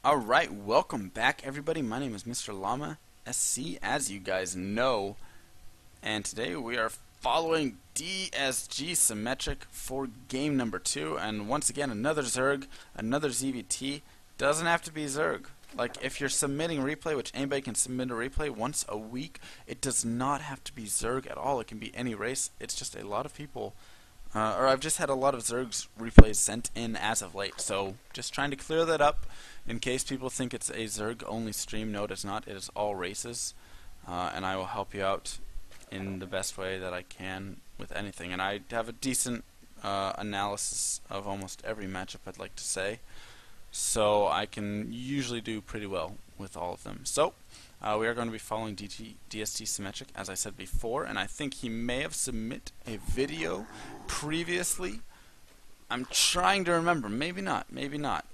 Alright, welcome back everybody. My name is MrLlamaSC, as you guys know, and today we are following DSG Symmetric for game number 2, and once again another Zerg, another ZVT. Doesn't have to be Zerg. Like, if you're submitting a replay, which anybody can submit a replay once a week, it does not have to be Zerg at all. It can be any race. It's just a lot of people or I've just had a lot of Zerg's replays sent in as of late, so just trying to clear that up in case people think it's a Zerg only stream. No, it is not. It is all races, and I will help you out in the best way that I can with anything. And I have a decent analysis of almost every matchup, I'd like to say, so I can usually do pretty well with all of them. So we are going to be following DST Symmetric, as I said before, and I think he may have submitted a video previously. I'm trying to remember. Maybe not. Maybe not.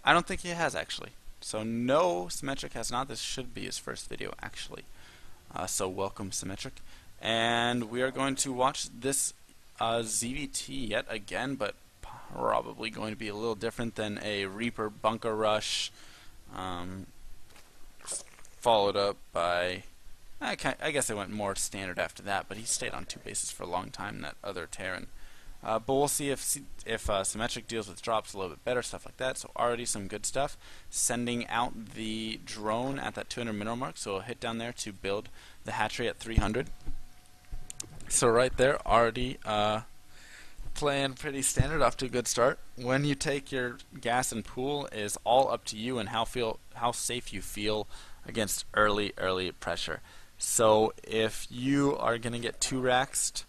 I don't think he has, actually. So no, Symmetric has not. This should be his first video, actually. So welcome, Symmetric. And we are going to watch this ZVT yet again, but probably going to be a little different than a Reaper Bunker Rush. Followed up by, I guess I went more standard after that, but he stayed on 2 bases for a long time, that other Terran. But we'll see if Symmetric deals with drops a little bit better, stuff like that. So already some good stuff. Sending out the drone at that 200 mineral mark, so we'll hit down there to build the hatchery at 300. So right there, already playing pretty standard, off to a good start. When you take your gas and pool is all up to you and how safe you feel against early pressure. So if you are going to get 2-raxed,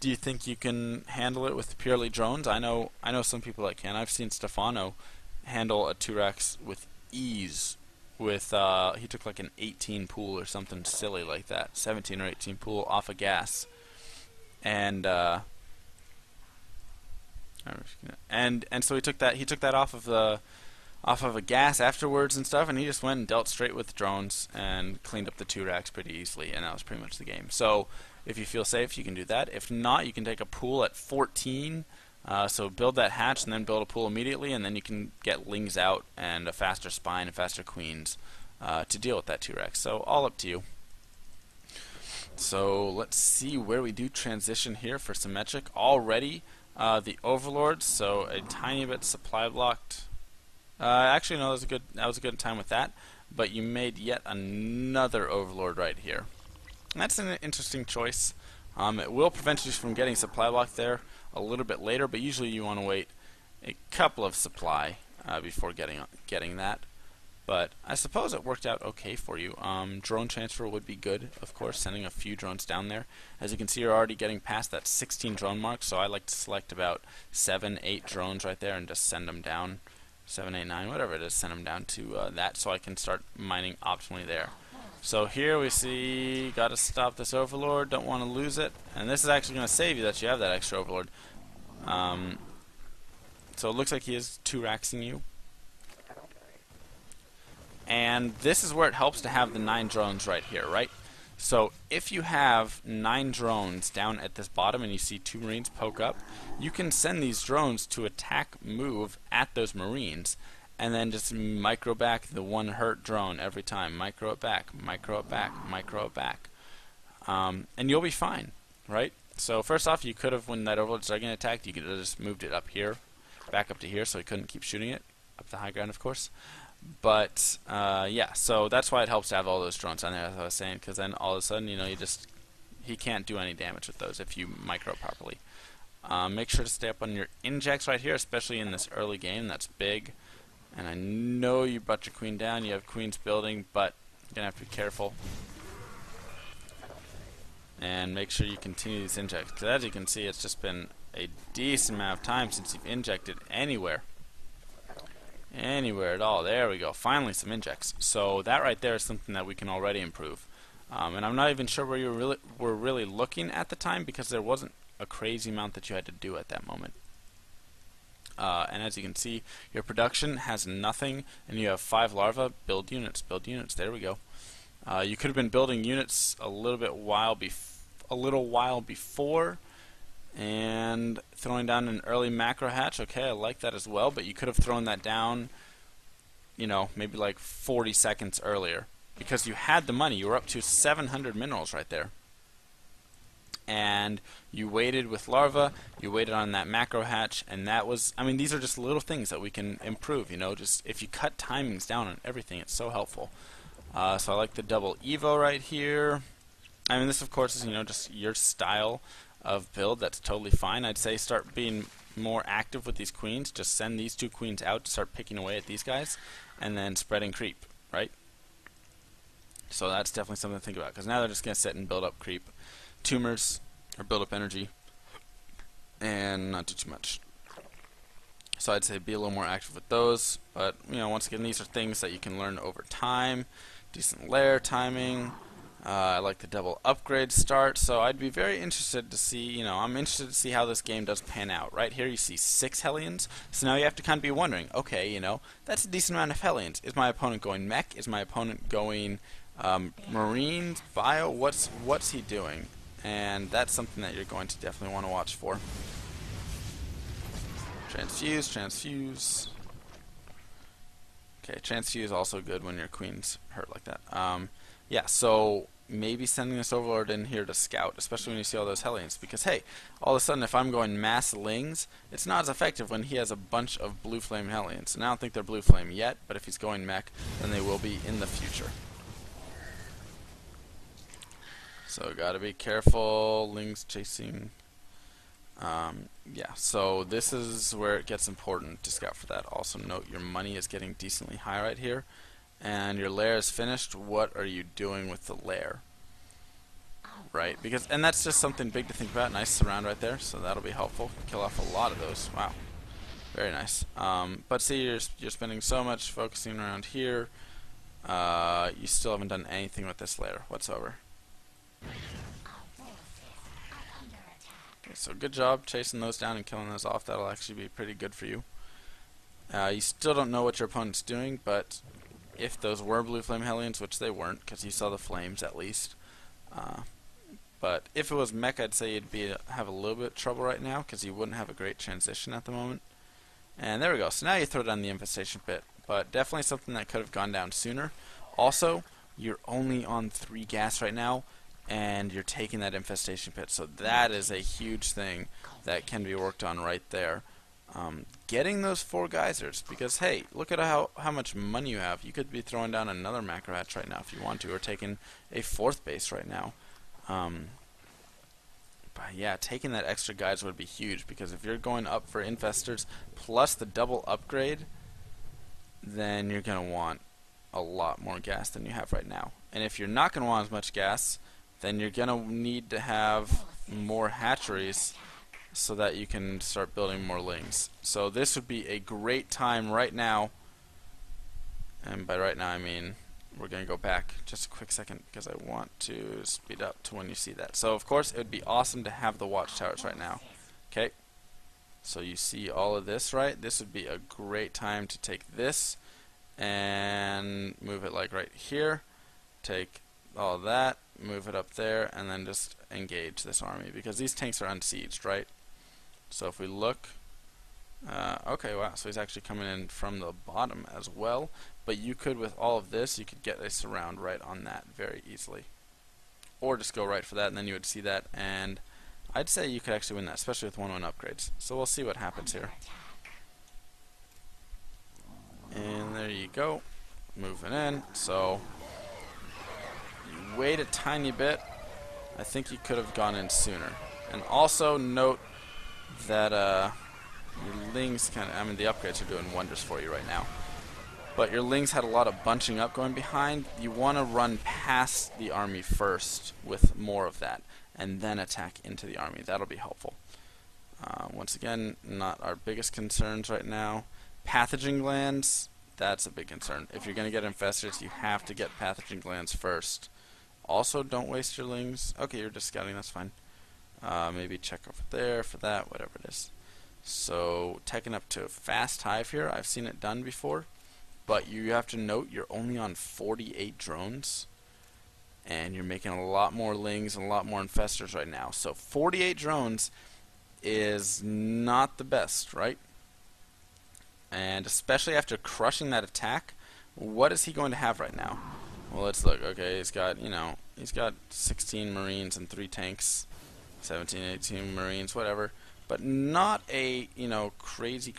do you think you can handle it with purely drones? I know some people that can. I've seen Stefano handle a 2-rax with ease. With he took like an 18 pool or something silly like that, 17 or 18 pool off of gas, and so he took that off of a gas afterwards and stuff, and he just went and dealt straight with drones and cleaned up the 2-racks pretty easily, and that was pretty much the game. So if you feel safe, you can do that. If not, you can take a pool at 14, so build that hatch and then build a pool immediately, and then you can get lings out and a faster spine and faster queens to deal with that 2-rack. So all up to you. So let's see where we do transition here for Symmetric. Already the Overlord, so a tiny bit supply blocked. Actually, no, that was a good time with that. But you made yet another Overlord right here. And that's an interesting choice. It will prevent you from getting supply block there a little bit later, but usually you want to wait a couple of supply before getting that. But I suppose it worked out okay for you. Drone transfer would be good, of course, sending a few drones down there. As you can see, you're already getting past that 16 drone mark, so I like to select about 7, 8 drones right there and just send them down. 7, 8, 9, whatever it is, send them down to that, so I can start mining optimally there. So here we see, got to stop this Overlord, don't want to lose it, and this is actually going to save you that you have that extra Overlord. So it looks like he is 2-raxing you. And this is where it helps to have the 9 drones right here, right? So if you have 9 drones down at this bottom and you see 2 Marines poke up, you can send these drones to attack move at those Marines and then just micro back the 1 hurt drone every time. Micro it back, micro it back, micro it back. And you'll be fine, right? So first off, you could have, when that Overlord started getting attacked, you could have just moved it up here, back up to here, so he couldn't keep shooting it, up the high ground, of course. But yeah, so that's why it helps to have all those drones on there, as I was saying, because then all of a sudden, you know, he can't do any damage with those if you micro properly. Make sure to stay up on your injects right here, especially in this early game. That's big. And I know you brought your queen down. You have queens building, but you're gonna have to be careful. And make sure you continue these injects, because as you can see, it's just been a decent amount of time since you've injected anywhere. Anywhere at all. There we go. Finally some injects. So that right there is something that we can already improve. And I'm not even sure where you were really looking at the time, because there wasn't a crazy amount that you had to do at that moment. And as you can see, your production has nothing, and you have 5 larvae. Build units. Build units. There we go. You could have been building units a little while before, and throwing down an early macro hatch. Okay, I like that as well, but you could have thrown that down you know, maybe like 40 seconds earlier. Because you had the money. You were up to 700 minerals right there. And you waited with larva, you waited on that macro hatch, and that was, I mean, these are just little things that we can improve, you know, just if you cut timings down on everything, it's so helpful. So I like the double Evo right here. I mean, this of course is, you know, just your style of build, that's totally fine. I'd say start being more active with these queens, just send these 2 queens out to start picking away at these guys, and then spreading creep, right? So that's definitely something to think about, because now they're just going to sit and build up creep. Tumors, or build up energy, and not do too much. So I'd say be a little more active with those, but you know, once again, these are things that you can learn over time. Decent lair timing. I like the double upgrade start, so I'd be very interested to see, you know, I'm interested to see how this game does pan out. Right here you see 6 Hellions, so now you have to kind of be wondering, okay, you know, that's a decent amount of Hellions. Is my opponent going mech? Is my opponent going marine, bio? What's he doing? And that's something that you're going to definitely want to watch for. Transfuse, transfuse. Okay, transfuse also good when your queen's hurt like that. Yeah, so maybe sending this Overlord in here to scout, especially when you see all those Hellions, because hey, all of a sudden if I'm going mass Lings, it's not as effective when he has a bunch of blue flame Hellions. And I don't think they're blue flame yet, but if he's going mech, then they will be in the future. So gotta be careful, Lings chasing. Yeah, so this is where it gets important to scout for that. Also note your money is getting decently high right here, and your lair is finished. What are you doing with the lair? Right, because, and that's just something big to think about. Nice surround right there, so that'll be helpful. Kill off a lot of those. Wow, very nice. But see, you're spending so much focusing around here. You still haven't done anything with this lair whatsoever. Okay, so good job chasing those down and killing those off. That'll actually be pretty good for you. You still don't know what your opponent's doing, but if those were blue flame Hellions, which they weren't, because you saw the flames at least. But if it was mech, I'd say you'd have a little bit of trouble right now, because you wouldn't have a great transition at the moment. And there we go. So now you throw down the infestation pit, but definitely something that could have gone down sooner. Also, you're only on 3 gas right now, and you're taking that infestation pit, so that is a huge thing that can be worked on right there. Getting those 4 geysers, because hey, look at how much money you have. You could be throwing down another macro hatch right now if you want to, or taking a 4th base right now. But yeah, taking that extra geyser would be huge, because if you're going up for infestors plus the double upgrade, then you're going to want a lot more gas than you have right now. And if you're not going to want as much gas, then you're going to need to have more hatcheries so that you can start building more Lings. So this would be a great time right now, and by right now I mean we're going to go back just a quick second because I want to speed up to when you see that. So of course it would be awesome to have the watchtowers right now. Okay, so you see all of this, right? This would be a great time to take this and move it like right here. Take all of that, move it up there, and then just engage this army, because these tanks are unsieged, right? So if we look, okay, wow, so he's actually coming in from the bottom as well, but you could, with all of this, you could get a surround right on that very easily. Or just go right for that, and then you would see that, and I'd say you could actually win that, especially with 1-1 upgrades. So we'll see what happens here. And there you go, moving in. So you wait a tiny bit. I think you could have gone in sooner. And also note that your Lings the upgrades are doing wonders for you right now. But your Lings had a lot of bunching up going behind. You want to run past the army first with more of that, and then attack into the army. That'll be helpful. Once again, not our biggest concerns right now. Pathogen glands, that's a big concern. If you're going to get infestors, you have to get pathogen glands first. Also, don't waste your Lings. Okay, you're just scouting, that's fine. Maybe check over there for that, whatever it is. So, taking up to a fast hive here. I've seen it done before. But you have to note you're only on 48 drones. And you're making a lot more Lings and a lot more infestors right now. So 48 drones is not the best, right? And especially after crushing that attack, what is he going to have right now? Well, let's look. Okay, he's got, you know, he's got 16 Marines and 3 tanks, 17, 18 Marines, whatever. But not a, you know, crazy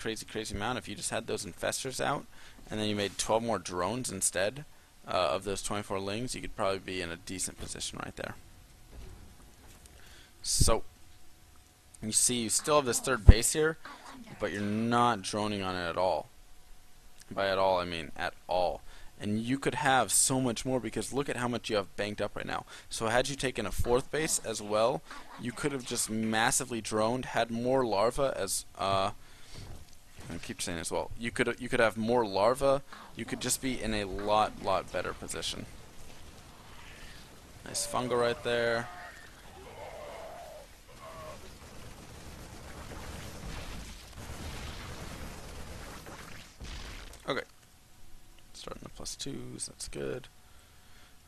amount. If you just had those infestors out, and then you made 12 more drones instead of those 24 lings, you could probably be in a decent position right there. So, you see, you still have this third base here, but you're not droning on it at all. By at all, I mean at all. And you could have so much more, because look at how much you have banked up right now. So had you taken a 4th base as well, you could have just massively droned, had more larvae as I keep saying as well. You could have more larvae. You could just be in a lot better position. Nice fungal right there. Okay. Starting the +2s, that's good.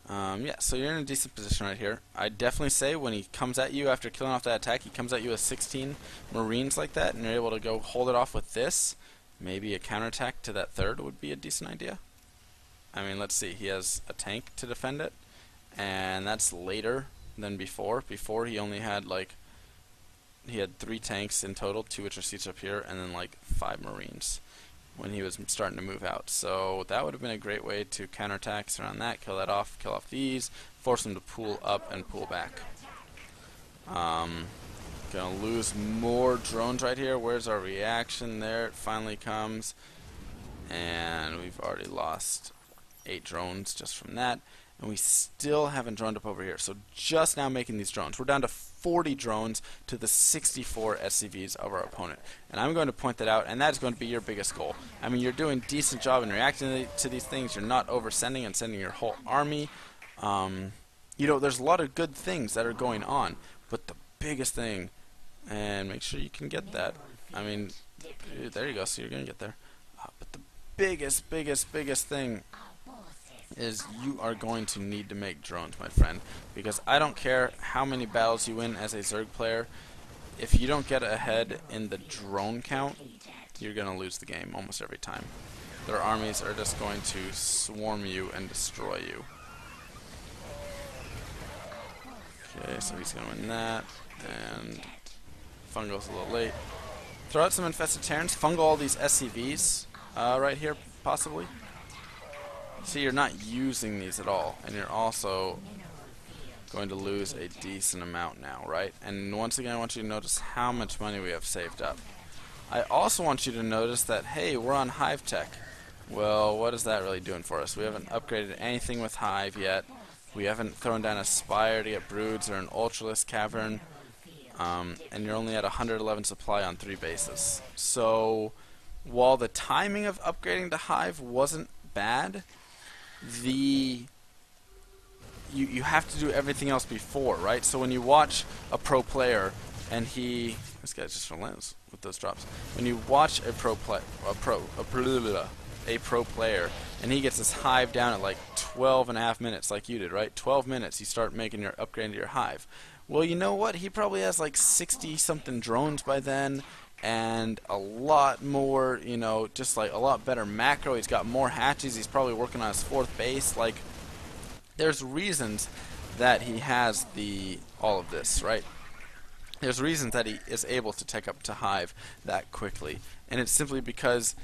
Yeah, so you're in a decent position right here. I definitely say when he comes at you after killing off that attack, he comes at you with 16 Marines like that, and you're able to go hold it off with this. Maybe a counterattack to that 3rd would be a decent idea. I mean, let's see. He has a tank to defend it, and that's later than before. Before he only had he had 3 tanks in total, 2 which are seats up here, and then 5 Marines when he was starting to move out. So that would have been a great way to counterattack, surround that, kill that off, kill off these, force them to pull up and pull back. Gonna lose more drones right here. Where's our reaction? There it finally comes. And we've already lost 8 drones just from that. And we still haven't droned up over here. So just now making these drones. We're down to 40 drones to the 64 SCVs of our opponent. And I'm going to point that out, and that's going to be your biggest goal. I mean, you're doing a decent job in reacting to these things. You're not oversending and sending your whole army. You know, there's a lot of good things that are going on. But the biggest thing, and make sure you can get that. I mean, there you go, so you're going to get there. But the biggest thing is you are going to need to make drones, my friend, because I don't care how many battles you win as a Zerg player, if you don't get ahead in the drone count, you're going to lose the game almost every time. Their armies are just going to swarm you and destroy you. Okay, so he's going to win that, and Fungal's a little late. Throw out some infested Terrans, fungal all these SCVs right here, possibly. See, you're not using these at all, and you're also going to lose a decent amount now, right? And once again, I want you to notice how much money we have saved up. I also want you to notice that, hey, we're on Hive Tech. Well, what is that really doing for us? We haven't upgraded anything with Hive yet. We haven't thrown down a Spire to get Broods or an Ultralisk Cavern. And you're only at 111 supply on 3 bases. So, while the timing of upgrading to Hive wasn't bad, you have to do everything else before, right? So when you watch a pro player and this guy's just relentless with those drops. When you watch a pro player and he gets his Hive down at 12.5 minutes like you did, right? 12 minutes you start making your upgrade to your Hive. Well, you know what? He probably has 60 something drones by then, and a lot more, you know, just a lot better macro. He's got more hatches. He's probably working on his 4th base. There's reasons that he has all of this, right? There's reasons that he is able to take up to Hive that quickly, and it's simply because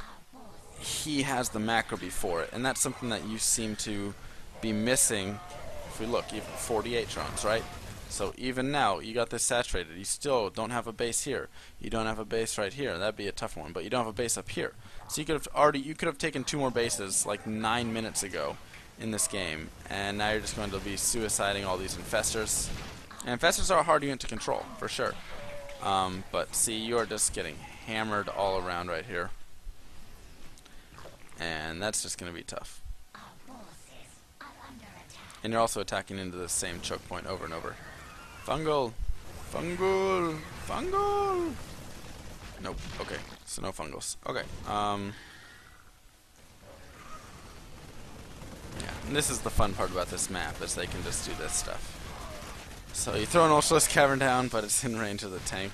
he has the macro before it, and that's something that you seem to be missing. If we look, even 48 drones, right? So even now, you got this saturated. You still don't have a base here. You don't have a base right here. That'd be a tough one. But you don't have a base up here. So you could have taken 2 more bases 9 minutes ago in this game, and now you're just going to be suiciding all these infestors. And infestors are a hard unit to control, for sure. But see, you are just getting hammered all around right here, and that's just going to be tough. And you're also attacking into the same choke point over and over. Fungal! Fungal! Fungal! Nope. Okay. So no fungals. Okay. Yeah. And this is the fun part about this map, is they can just do this stuff. So you throw an Ultralisk Cavern down, but it's in range of the tank.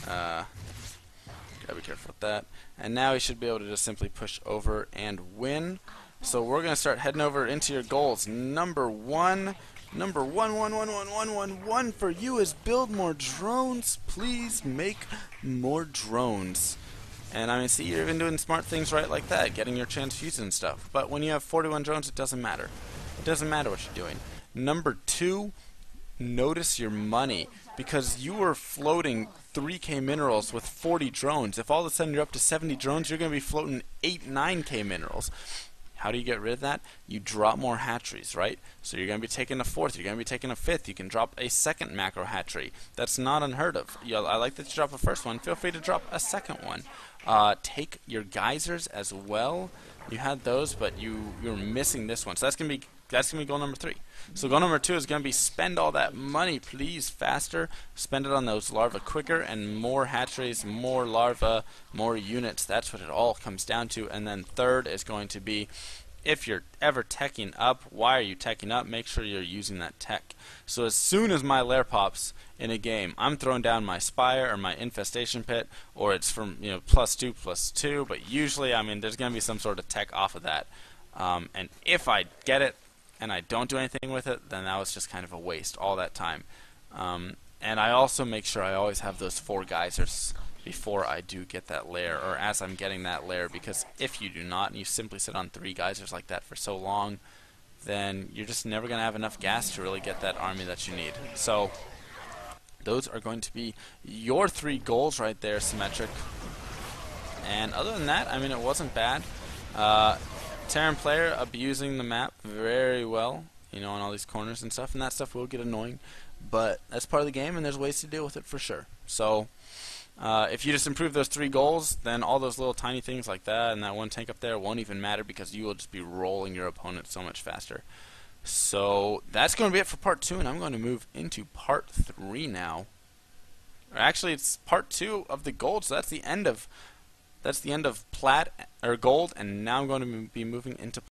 Gotta be careful with that. And now he should be able to just simply push over and win. So we're going to start heading over into your goals. Number one for you is build more drones. Please make more drones. And I mean, see, you're even doing smart things right like that, getting your transfuses and stuff. But when you have 41 drones, it doesn't matter. It doesn't matter what you're doing. Number two, notice your money, because you were floating 3k minerals with 40 drones. If all of a sudden you're up to 70 drones, you're going to be floating 9k minerals. How do you get rid of that? You drop more hatcheries, right? So you're going to be taking a fourth, you're going to be taking a fifth. You can drop a second macro hatchery. That's not unheard of. I like that you drop a first one. Feel free to drop a second one. Take your geysers as well. You had those, but you're missing this one. So that's gonna be goal number 3. So goal number 2 is gonna be spend all that money, please, faster. Spend it on those larvae quicker, and more hatcheries, more larvae, more units. That's what it all comes down to. And then third is going to be, if you're ever teching up, why are you teching up? Make sure you're using that tech. So as soon as my lair pops in a game, I'm throwing down my spire or my infestation pit, or it's from +2/+2. But usually, I mean, there's going to be some sort of tech off of that. And if I get it and I don't do anything with it, then that was just kind of a waste all that time. And I also make sure I always have those 4 geysers before I do get that lair, or as I'm getting that lair, because if you do not, and you simply sit on 3 geysers like that for so long, then you're just never going to have enough gas to really get that army that you need. So those are going to be your 3 goals right there, Symmetric. And other than that, I mean, it wasn't bad. Terran player abusing the map very well, on all these corners and stuff, and that stuff will get annoying, but that's part of the game, and there's ways to deal with it for sure. So if you just improve those 3 goals, then all those little tiny things like that and that one tank up there won't even matter, because you will just be rolling your opponent so much faster. So that's going to be it for part 2, and I'm going to move into part 3 now. Or actually, it's part 2 of the gold, so that's the end of plat or gold, and now I'm going to be moving into